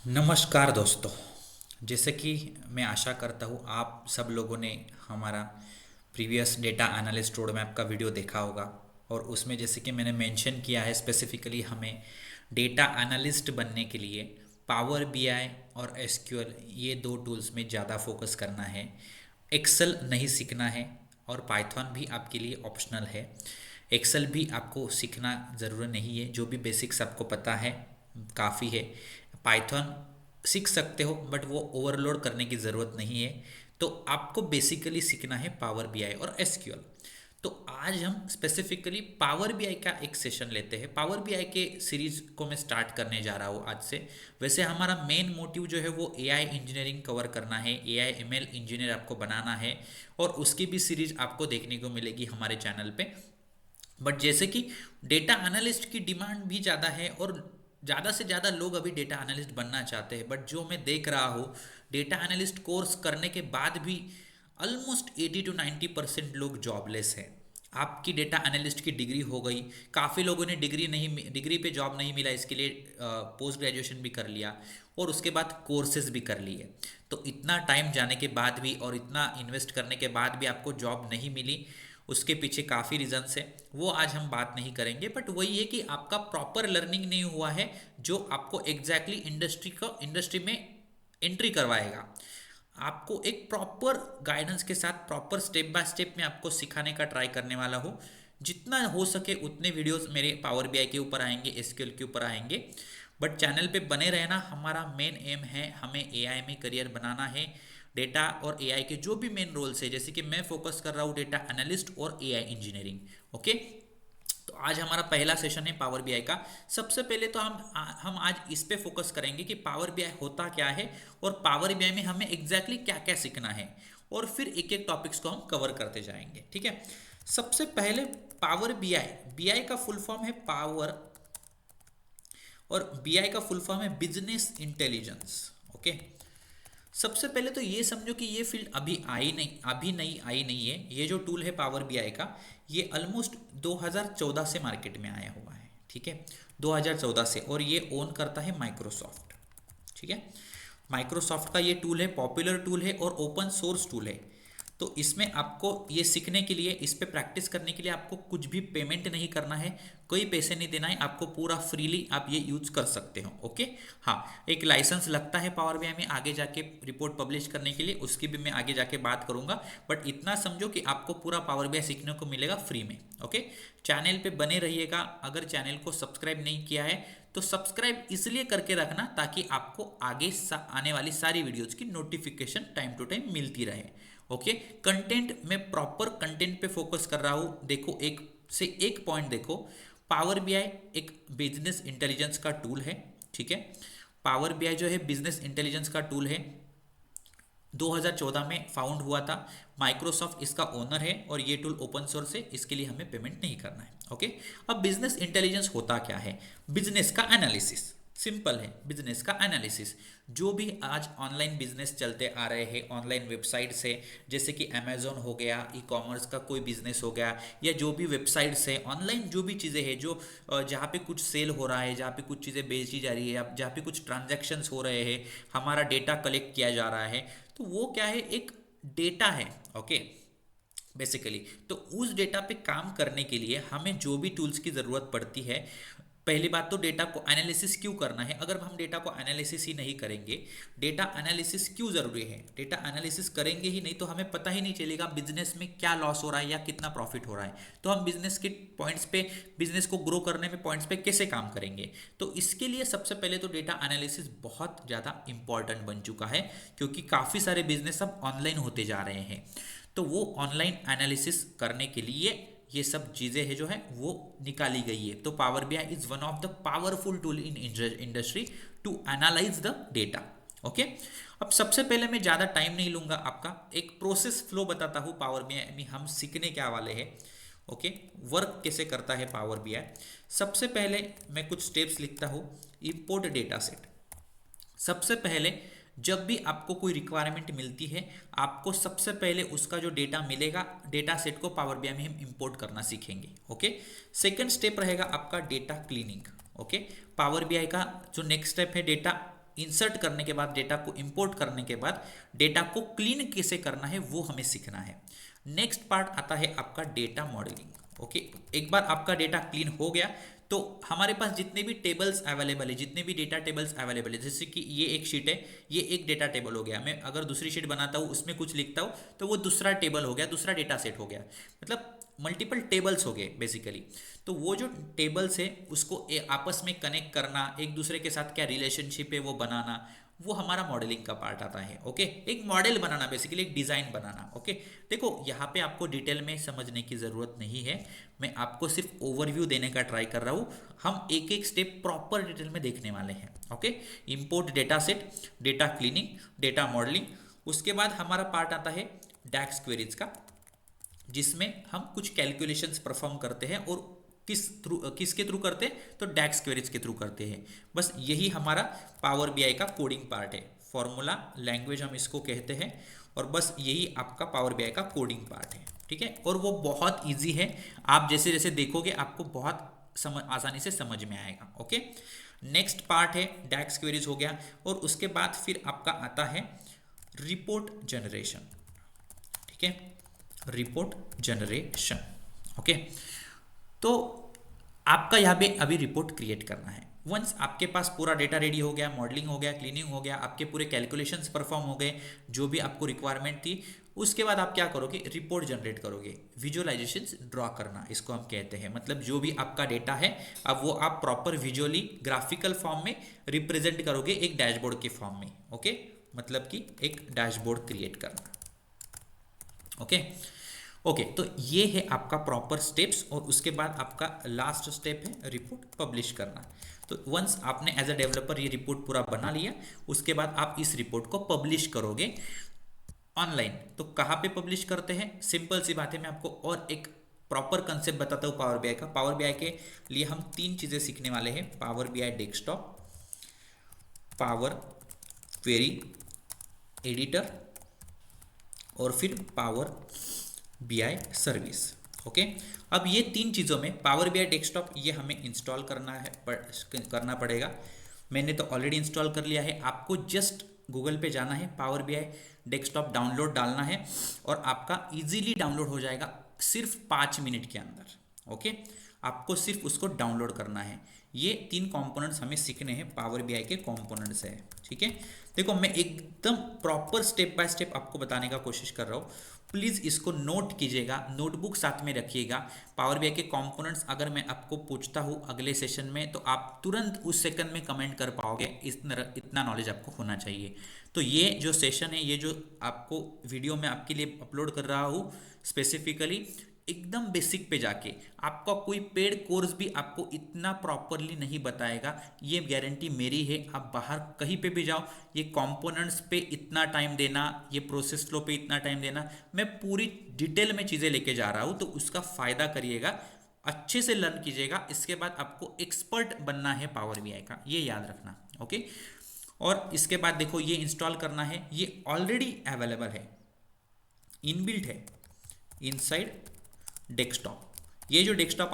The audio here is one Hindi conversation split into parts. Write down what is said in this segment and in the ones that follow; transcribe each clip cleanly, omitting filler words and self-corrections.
नमस्कार दोस्तों। जैसे कि मैं आशा करता हूँ आप सब लोगों ने हमारा previous data analyst road map का वीडियो देखा होगा। और उसमें जैसे कि मैंने मेंशन किया है, स्पेसिफिकली हमें डेटा एनालिस्ट बनने के लिए पावर बीआई और एसक्यूएल ये दो टूल्स में ज़्यादा फोकस करना है। एक्सेल नहीं सीखना है और पाइथन भी आपके लिए ऑप्शनल है। एक्सेल भी आपको सीखना ज़रूरी नहीं है, जो भी बेसिक्स आपको पता है काफ़ी है। पाइथन सीख सकते हो बट वो ओवरलोड करने की ज़रूरत नहीं है। तो आपको बेसिकली सीखना है पावर बीआई और एसक्यूएल। तो आज हम स्पेसिफिकली पावर बीआई का एक सेशन लेते हैं। पावर बीआई के सीरीज को मैं स्टार्ट करने जा रहा हूँ आज से। वैसे हमारा मेन मोटिव जो है वो एआई इंजीनियरिंग कवर करना है, एआई एमएल इंजीनियर आपको बनाना है। और उसकी भी सीरीज आपको देखने को मिलेगी हमारे चैनल पे। बट जैसे कि डेटा एनालिस्ट की डिमांड भी ज़्यादा है और ज़्यादा से ज़्यादा लोग अभी डेटा एनालिस्ट बनना चाहते हैं, बट जो मैं देख रहा हूँ डेटा एनालिस्ट कोर्स करने के बाद भी ऑलमोस्ट 80 to 90% लोग जॉबलेस हैं। आपकी डेटा एनालिस्ट की डिग्री हो गई, काफ़ी लोगों ने डिग्री पे जॉब नहीं मिला, इसके लिए पोस्ट ग्रेजुएशन भी कर लिया और उसके बाद कोर्सेज भी कर लिए। तो इतना टाइम जाने के बाद भी और इतना इन्वेस्ट करने के बाद भी आपको जॉब नहीं मिली, उसके पीछे काफ़ी रीजंस है, वो आज हम बात नहीं करेंगे। बट वही है कि आपका प्रॉपर लर्निंग नहीं हुआ है जो आपको एग्जैक्टली इंडस्ट्री में एंट्री करवाएगा। आपको एक प्रॉपर गाइडेंस के साथ प्रॉपर स्टेप बाय स्टेप में आपको सिखाने का ट्राई करने वाला हूँ। जितना हो सके उतने वीडियोस मेरे पावर बीआई के ऊपर आएंगे, एसक्यूएल के ऊपर आएंगे। बट चैनल पे बने रहना, हमारा मेन एम है हमें एआई में करियर बनाना है। डेटा और एआई के जो भी मेन रोल्स है, जैसे कि मैं फोकस कर रहा हूँ डेटा एनालिस्ट और एआई इंजीनियरिंग। ओके, तो आज हमारा पहला सेशन है पावर बीआई का। सबसे पहले तो हम आज इस पे फोकस करेंगे कि पावर बीआई होता क्या है और पावर बीआई में हमें एग्जैक्टली क्या क्या सीखना है, और फिर एक एक टॉपिक्स को हम कवर करते जाएंगे। ठीक है, सबसे पहले पावर बीआई। बीआई का फुल फॉर्म है पावर और बीआई का फुल फॉर्म है बिजनेस इंटेलिजेंस। ओके, सबसे पहले तो ये समझो कि ये फील्ड अभी नई आई नहीं है। ये जो टूल है पावर बीआई का, ये ऑलमोस्ट 2014 से मार्केट में आया हुआ है। ठीक है, 2014 से, और ये ओन करता है माइक्रोसॉफ्ट। ठीक है, माइक्रोसॉफ्ट का ये टूल है, पॉपुलर टूल है और ओपन सोर्स टूल है। तो इसमें आपको ये सीखने के लिए, इस पे प्रैक्टिस करने के लिए आपको कुछ भी पेमेंट नहीं करना है, कोई पैसे नहीं देना है, आपको पूरा फ्रीली आप ये यूज कर सकते हो। ओके, हाँ, एक लाइसेंस लगता है पावर बीआई में आगे जाके रिपोर्ट पब्लिश करने के लिए, उसकी भी मैं आगे जाके बात करूंगा। बट इतना समझो कि आपको पूरा पावर बीआई सीखने को मिलेगा फ्री में। ओके, चैनल पे बने रहिएगा। अगर चैनल को सब्सक्राइब नहीं किया है तो सब्सक्राइब इसलिए करके रखना ताकि आपको आगे आने वाली सारी वीडियोज की नोटिफिकेशन टाइम टू टाइम मिलती रहे। ओके, कंटेंट में प्रॉपर कंटेंट पे फोकस कर रहा हूं। देखो, एक से एक पॉइंट देखो, पावर बीआई एक बिजनेस इंटेलिजेंस का टूल है। ठीक है, पावर बीआई जो है बिजनेस इंटेलिजेंस का टूल है, 2014 में फाउंड हुआ था। माइक्रोसॉफ्ट इसका ओनर है और ये टूल ओपन सोर्स है, इसके लिए हमें पेमेंट नहीं करना है। ओके, अब बिजनेस इंटेलिजेंस होता क्या है? बिजनेस का एनालिसिस, सिंपल है, बिजनेस का एनालिसिस। जो भी आज ऑनलाइन बिजनेस चलते आ रहे हैं, ऑनलाइन वेबसाइट से, जैसे कि अमेजोन हो गया, ई कॉमर्स का कोई बिजनेस हो गया, या जो भी वेबसाइट्स है ऑनलाइन, जो भी चीज़ें हैं जो जहाँ पे कुछ सेल हो रहा है, जहाँ पे कुछ चीज़ें बेची जा रही है, या जहाँ पे कुछ ट्रांजैक्शंस हो रहे हैं, हमारा डेटा कलेक्ट किया जा रहा है, तो वो क्या है? एक डेटा है। ओके, बेसिकली तो उस डेटा पे काम करने के लिए हमें जो भी टूल्स की ज़रूरत पड़ती है, पहली बात तो डेटा को एनालिसिस क्यों करना है। अगर हम डेटा को एनालिसिस ही नहीं करेंगे, डेटा एनालिसिस क्यों ज़रूरी है? डेटा एनालिसिस करेंगे ही नहीं तो हमें पता ही नहीं चलेगा बिजनेस में क्या लॉस हो रहा है या कितना प्रॉफिट हो रहा है। तो हम बिजनेस के पॉइंट्स पे, बिजनेस को ग्रो करने में पॉइंट्स पे कैसे काम करेंगे? तो इसके लिए सबसे पहले तो डेटा एनालिसिस बहुत ज़्यादा इंपॉर्टेंट बन चुका है, क्योंकि काफ़ी सारे बिजनेस अब ऑनलाइन होते जा रहे हैं। तो वो ऑनलाइन एनालिसिस करने के लिए ये सब चीज़ें है जो है वो निकाली गई है। तो Power BI is one of the powerful tool in industry to analyze the data. Okay, अब सबसे पहले मैं ज़्यादा टाइम नहीं लूँगा, आपका एक प्रोसेस फ्लो बताता हूँ पावर बीआई में हम सीखने क्या वाले हैं। ओके, वर्क कैसे करता है पावर बीआई। सबसे पहले मैं कुछ स्टेप्स लिखता हूँ। Import data set. सबसे पहले जब भी आपको कोई रिक्वायरमेंट मिलती है, आपको सबसे पहले उसका जो डेटा मिलेगा, डेटा सेट को पावर बीआई में हम इंपोर्ट करना सीखेंगे। ओके, सेकंड स्टेप रहेगा आपका data cleaning. Okay, power BI का जो नेक्स्ट स्टेप है डेटा इंसर्ट करने के बाद, डेटा को इंपोर्ट करने के बाद डेटा को क्लीन कैसे करना है वो हमें सीखना है। नेक्स्ट पार्ट आता है आपका डेटा मॉडलिंग। ओके, एक बार आपका डेटा क्लीन हो गया तो हमारे पास जितने भी टेबल्स अवेलेबल है, जितने भी डेटा टेबल्स अवेलेबल है, जैसे कि ये एक शीट है, ये एक डेटा टेबल हो गया, मैं अगर दूसरी शीट बनाता हूँ उसमें कुछ लिखता हूँ तो वो दूसरा टेबल हो गया, दूसरा डेटा सेट हो गया, मतलब मल्टीपल टेबल्स हो गए बेसिकली। तो वो जो टेबल्स है उसको आपस में कनेक्ट करना, एक दूसरे के साथ क्या रिलेशनशिप है वो बनाना, वो हमारा मॉडलिंग का पार्ट आता है। ओके, एक मॉडल बनाना, बेसिकली एक डिज़ाइन बनाना। ओके, देखो यहाँ पे आपको डिटेल में समझने की ज़रूरत नहीं है, मैं आपको सिर्फ ओवरव्यू देने का ट्राई कर रहा हूँ। हम एक एक स्टेप प्रॉपर डिटेल में देखने वाले हैं। Okay, import data set, data cleaning, data modelling, उसके बाद हमारा पार्ट आता है डैक्स क्वेरीज का, जिसमें हम कुछ कैलकुलेशंस परफॉर्म करते हैं और किसके थ्रू करते हैं, तो डैक्स क्वेरीज के थ्रू करते हैं। बस यही हमारा पावर बीआई का कोडिंग पार्ट है, फॉर्मूला लैंग्वेज हम इसको कहते हैं, और बस यही आपका पावर बीआई का कोडिंग पार्ट है। ठीक है, और वो बहुत ईजी है, आप जैसे जैसे देखोगे आपको बहुत आसानी से समझ में आएगा। ओके, नेक्स्ट पार्ट है डैक्स क्वेरीज हो गया, और उसके बाद फिर आपका आता है रिपोर्ट जनरेशन। ठीक है, रिपोर्ट जनरेशन। ओके, तो आपका यहाँ पे अभी रिपोर्ट क्रिएट करना है। वंस आपके पास पूरा डेटा रेडी हो गया, मॉडलिंग हो गया, क्लीनिंग हो गया, आपके पूरे कैलकुलेशंस परफॉर्म हो गए, जो भी आपको रिक्वायरमेंट थी, उसके बाद आप क्या करोगे, रिपोर्ट जनरेट करोगे, विजुअलाइजेशंस ड्रॉ करना इसको हम कहते हैं। मतलब जो भी आपका डेटा है अब वो आप प्रॉपर विजुअली ग्राफिकल फॉर्म में रिप्रेजेंट करोगे, एक डैशबोर्ड के फॉर्म में। ओके, मतलब कि एक डैशबोर्ड क्रिएट करना। ओके ओके, तो ये है आपका प्रॉपर स्टेप्स, और उसके बाद आपका लास्ट स्टेप है रिपोर्ट पब्लिश करना। तो वंस आपने एज अ डेवलपर ये रिपोर्ट पूरा बना लिया, उसके बाद आप इस रिपोर्ट को पब्लिश करोगे ऑनलाइन। तो कहाँ पे पब्लिश करते हैं, सिंपल सी बात है, मैं आपको और एक प्रॉपर कंसेप्ट बताता हूँ पावर बीआई का। पावर बीआई के लिए हम 3 चीज़ें सीखने वाले हैं, power BI desktop, power query editor, और फिर पावर बीआई सर्विस। ओके, अब ये 3 चीज़ों में पावर बीआई डेस्कटॉप ये हमें इंस्टॉल करना पड़ेगा। मैंने तो ऑलरेडी इंस्टॉल कर लिया है, आपको जस्ट गूगल पे जाना है, पावर बीआई डेस्कटॉप डाउनलोड डालना है, और आपका इजीली डाउनलोड हो जाएगा सिर्फ 5 मिनट के अंदर। ओके, आपको सिर्फ उसको डाउनलोड करना है। ये 3 कंपोनेंट्स हमें सीखने हैं, पावर बीआई के कंपोनेंट्स है। ठीक है, देखो मैं एकदम प्रॉपर स्टेप बाय स्टेप आपको बताने का कोशिश कर रहा हूँ, प्लीज़ इसको नोट कीजिएगा, नोटबुक साथ में रखिएगा। पावर बीआई के कंपोनेंट्स अगर मैं आपको पूछता हूँ अगले सेशन में, तो आप तुरंत उस सेकंड में कमेंट कर पाओगे, इतना नॉलेज आपको होना चाहिए। तो ये जो सेशन है, ये जो आपको वीडियो में आपके लिए अपलोड कर रहा हूँ, स्पेसिफिकली एकदम बेसिक पे जाके, आपका कोई पेड कोर्स भी आपको इतना प्रॉपरली नहीं बताएगा, ये गारंटी मेरी है। आप बाहर कहीं पे भी जाओ, ये कंपोनेंट्स पे इतना टाइम देना, ये प्रोसेस फ्लो पे इतना टाइम देना, मैं पूरी डिटेल में चीज़ें लेके जा रहा हूँ, तो उसका फ़ायदा करिएगा, अच्छे से लर्न कीजिएगा। इसके बाद आपको एक्सपर्ट बनना है पावर बीआई का, ये याद रखना। ओके, और इसके बाद देखो ये इंस्टॉल करना है, ये ऑलरेडी अवेलेबल है, इनबिल्ट है इनसाइड डेस्कटॉप। ये जो डेस्कटॉप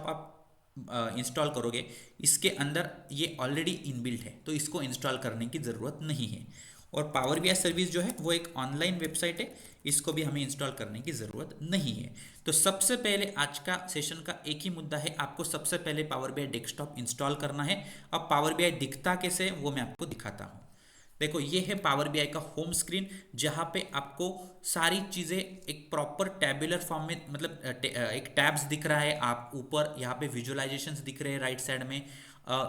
आप इंस्टॉल करोगे, इसके अंदर ये ऑलरेडी इनबिल्ट है, तो इसको इंस्टॉल करने की ज़रूरत नहीं है। और पावर बीआई सर्विस जो है वो एक ऑनलाइन वेबसाइट है, इसको भी हमें इंस्टॉल करने की ज़रूरत नहीं है। तो सबसे पहले आज का सेशन का एक ही मुद्दा है, आपको सबसे पहले पावर बीआई डेस्कटॉप इंस्टॉल करना है। अब पावर बीआई दिखता कैसे है वो मैं आपको दिखाता हूँ। देखो ये है पावर बीआई का होम स्क्रीन, जहाँ पे आपको सारी चीज़ें एक प्रॉपर टैबुलर फॉर्म में, मतलब एक टैब्स दिख रहा है, आप ऊपर यहाँ पे विजुअलाइजेशंस दिख रहे हैं राइट साइड में,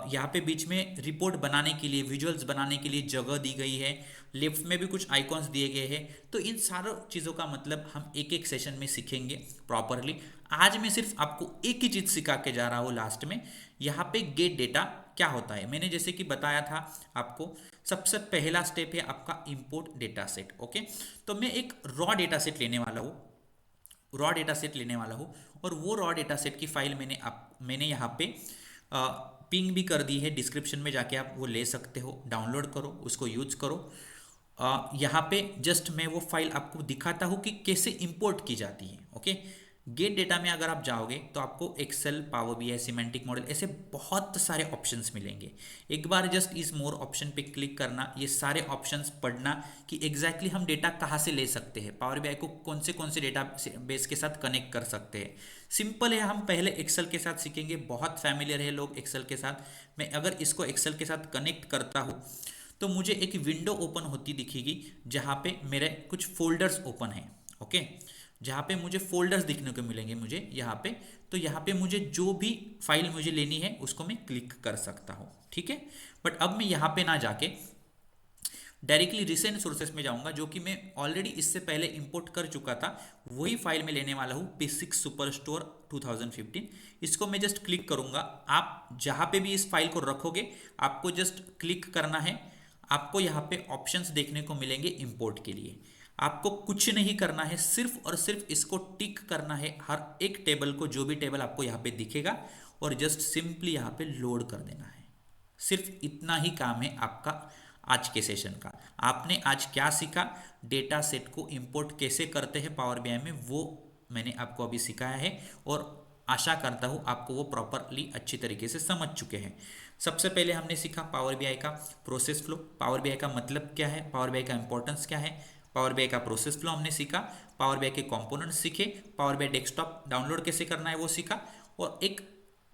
यहाँ पे बीच में रिपोर्ट बनाने के लिए, विजुअल्स बनाने के लिए जगह दी गई है, लेफ्ट में भी कुछ आइकॉन्स दिए गए हैं। तो इन सारों चीज़ों का मतलब हम एक एक सेशन में सीखेंगे प्रॉपरली। आज मैं सिर्फ आपको एक ही चीज़ सिखा के जा रहा हूँ लास्ट में, यहाँ पे गेट डेटा क्या होता है। मैंने जैसे कि बताया था आपको, सबसे पहला स्टेप है आपका इंपोर्ट डेटा सेट। ओके, तो मैं एक रॉ डेटा सेट लेने वाला हूँ, और वो रॉ डेटा सेट की फाइल मैंने यहाँ पे पिंग भी कर दी है, डिस्क्रिप्शन में जाके आप वो ले सकते हो, डाउनलोड करो, उसको यूज करो। यहाँ पे जस्ट मैं वो फाइल आपको दिखाता हूँ कि कैसे इंपोर्ट की जाती है। ओके, गेट डेटा में अगर आप जाओगे तो आपको Excel, Power BI, semantic model, ऐसे बहुत सारे ऑप्शंस मिलेंगे। एक बार जस्ट इस मोर ऑप्शन पे क्लिक करना, ये सारे ऑप्शंस पढ़ना कि एग्जैक्टली हम डेटा कहाँ से ले सकते हैं, पावर बीआई को कौन से डेटा बेस के साथ कनेक्ट कर सकते हैं। सिंपल है, हम पहले एक्सेल के साथ सीखेंगे, बहुत फैमिलियर है लोग एक्सेल के साथ। मैं अगर इसको एक्सेल के साथ कनेक्ट करता हूँ तो मुझे एक विंडो ओपन होती दिखेगी जहाँ पे मेरे कुछ फोल्डर्स ओपन हैं। ओके, जहाँ पे मुझे फोल्डर्स दिखने को मिलेंगे मुझे यहाँ पे। तो यहाँ पे मुझे जो भी फाइल मुझे लेनी है उसको मैं क्लिक कर सकता हूँ, ठीक है। बट अब मैं यहाँ पे ना जाके डायरेक्टली रिसेंट सोर्सेस में जाऊंगा, जो कि मैं ऑलरेडी इससे पहले इंपोर्ट कर चुका था। वही फाइल में लेने वाला हूँ, P6 सुपरस्टोर 2015। इसको मैं जस्ट क्लिक करूंगा। आप जहाँ पे भी इस फाइल को रखोगे आपको जस्ट क्लिक करना है। आपको यहाँ पे ऑप्शंस देखने को मिलेंगे इंपोर्ट के लिए। आपको कुछ नहीं करना है, सिर्फ और सिर्फ इसको टिक करना है हर एक टेबल को, जो भी टेबल आपको यहाँ पे दिखेगा, और जस्ट सिंपली यहाँ पे लोड कर देना है। सिर्फ इतना ही काम है आपका आज के सेशन का। आपने आज क्या सीखा, डेटा सेट को इंपोर्ट कैसे करते हैं पावर बीआई में, वो मैंने आपको अभी सिखाया है, और आशा करता हूँ आपको वो प्रॉपरली अच्छी तरीके से समझ चुके हैं। सबसे पहले हमने सीखा पावर बीआई का प्रोसेस फ्लो, पावर बीआई का मतलब क्या है, पावर बीआई का इंपॉर्टेंस क्या है, पावर बीआई का प्रोसेस फ्लो हमने सीखा, पावर बीआई के कंपोनेंट्स सीखे, पावर बीआई डेस्कटॉप डाउनलोड कैसे करना है वो सीखा, और एक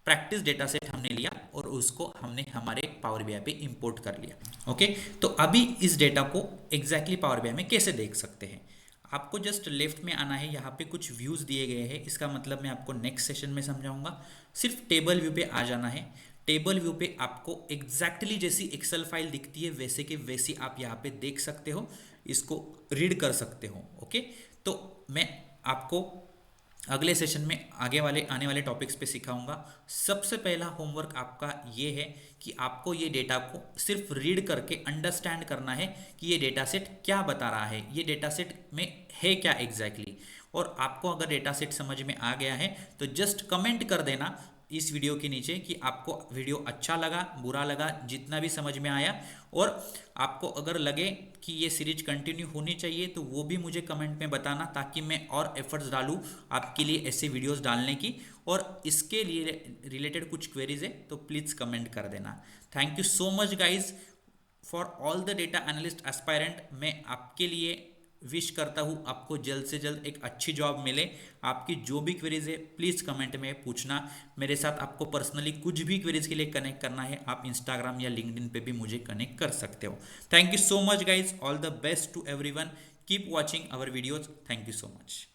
प्रैक्टिस डेटा सेट हमने लिया और उसको हमने हमारे पावर बीआई पे इंपोर्ट कर लिया। ओके, तो अभी इस डेटा को एग्जैक्टली पावर बीआई में कैसे देख सकते हैं। आपको जस्ट लेफ्ट में आना है, यहाँ पे कुछ व्यूज दिए गए हैं, इसका मतलब मैं आपको नेक्स्ट सेशन में समझाऊंगा। सिर्फ टेबल व्यू पे आ जाना है। टेबल व्यू पे आपको एग्जैक्टली जैसी एक्सेल फाइल दिखती है वैसे के वैसी आप यहाँ पे देख सकते हो, इसको रीड कर सकते हो। ओके, तो मैं आपको अगले सेशन में आने वाले टॉपिक्स पे सिखाऊंगा। सबसे पहला होमवर्क आपका ये है कि आपको ये डेटा को सिर्फ रीड करके अंडरस्टैंड करना है कि ये डेटा सेट क्या बता रहा है, ये डेटा सेट में है क्या एग्जैक्टली। और आपको अगर डेटा सेट समझ में आ गया है तो जस्ट कमेंट कर देना इस वीडियो के नीचे कि आपको वीडियो अच्छा लगा, बुरा लगा, जितना भी समझ में आया। और आपको अगर लगे कि ये सीरीज कंटिन्यू होनी चाहिए तो वो भी मुझे कमेंट में बताना, ताकि मैं और एफर्ट्स डालूँ आपके लिए ऐसे वीडियोस डालने की। और इसके लिए रिलेटेड कुछ क्वेरीज है तो प्लीज़ कमेंट कर देना। Thank you so much guys for all the data analyst aspirant. मैं आपके लिए विश करता हूँ आपको जल्द से जल्द एक अच्छी जॉब मिले। आपकी जो भी क्वेरीज है प्लीज़ कमेंट में पूछना। मेरे साथ आपको पर्सनली कुछ भी क्वेरीज के लिए कनेक्ट करना है, आप इंस्टाग्राम या लिंक्डइन पे भी मुझे कनेक्ट कर सकते हो। Thank you so much guys, all the best to everyone, keep watching our videos. Thank you so much.